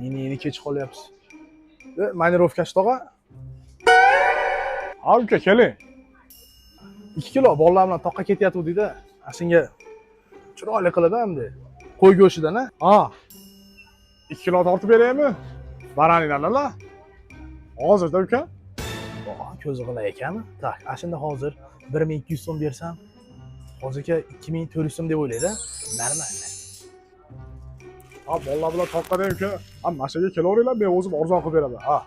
Yeni kech qolyapsiz. Manirovkachi tog'a. Ha uka keling. 2 kilo bolalar bilan toqqa ketyapti-da. Shunga chiroyli qilib endi. Qo'y go'shtidan a? Ha. 2 kilo tortib beraymi? Baraninalar. Hozirda uka. Ko'zi g'ilay ekanmi? Tak, ashunda hozir 1200 so'm bersam, hozirga 2400 so'm deb o'ylaydi. Normal. Ha bolalar bilan toqqada uka. Ha mashaga kelaveringlar, men o'zim arzon qilib beraman. Ha.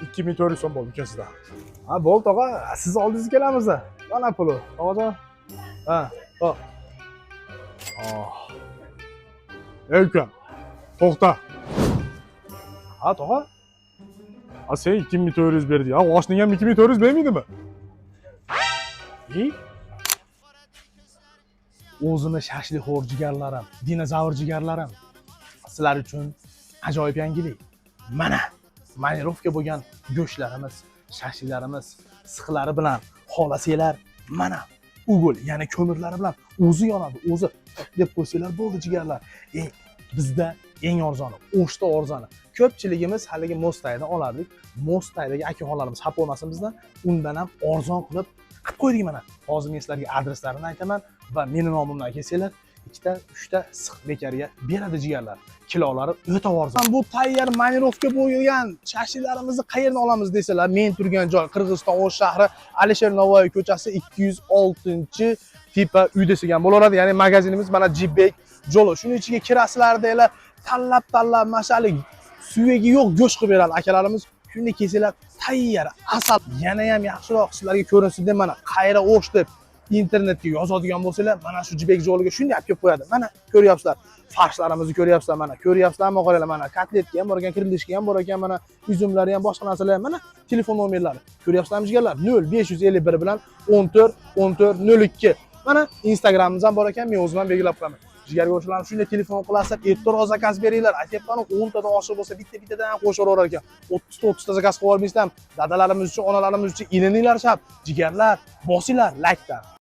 2400 so'm bo'ldi uka sizda. Ha, bo'l tog'a, siz oldingizga kelamiz-da. Mana puli, tog'ajon. Ha, to'q. Ey uka. To'xta. Ha, tog'a. Ha sen 2400 berdi. Ha oshning ham 2400 bermaydimi? O'zini shashlik-xo'r jigarlarim, dinozavr jigarlarim. Sizlar uchun ajoyib yangilik. Mana manirovka bo'lgan go'shtlarimiz, shashliklarimiz, siqlari bilan xolasanglar, mana ugul, ya'ni ko'mirlari bilan o'zi yonadi, o'zi deb qo'ysanglar bo'ldi jigarlar. Bizda eng arzoni, o'shda arzoni. Ko'pchiligimiz haligi Mostayni olardik. Mostaydagi aka-xonlarimiz xafa bo'lmasin bizdan, undan ham arzon qilib qo'ydik mana. Hozir men sizlarga adreslarini aytaman va meni nomimdan kelsanglar, 2 ta, 3 ta siq bekarga beradi jigarlar. Kilolari o'ta arzon. Bu tayyor manirovka bo'lgan shashliklarimizni qayerdan olamiz desalar, men turgan joy Qirg'iziston O'sh shahri, Alisher Navoiy ko'chasi 206-tipa uy degan bo'laveradi. Ya'ni magazinimiz mana Jibbek Jolo. Shuning ichiga kirasizlar deylar, tanlab mashalik suvagi yo'q go'sht qilib beradi akalarimiz. Shunday kelsanglar tayyor asal. Yana ham yaxshiroq sizlarga ko'rinsin deb mana qayra o'sh deb internetga yozadigan bo'lsanglar, mana shu Jibbek Jologa shunday olib kelib qo'yadi. Mana ko'ryapsizlar. Farshlarimizni ko'ryapsizlar mana. Ko'ryapsizlarmi qaranglar mana. Kotletga ham bor ekan, kirilishga ham bor ekan, mana uzumlari ham boshqa narsalar ham mana. Telefon nomerlari. Ko'ryapsizlarmi jigarlar? 0551 bilan 14 14 02. Mana Instagramimiz ham bor ekan, men o'zim ham belgilab qo'yaman. Jigarga o'shalarni shunday telefon qilasizlar, ertaroq zakaz beringlar. Aytayapman, 10 tadan oshiq bo'lsa bittadan qo'shaverar ekan. 30 ta 30 ta zakaz qilib olmaysizlar. Dadalarimiz uchun, onalarimiz uchun ilininglar shart. Jigarlar, bosinglar, like dan.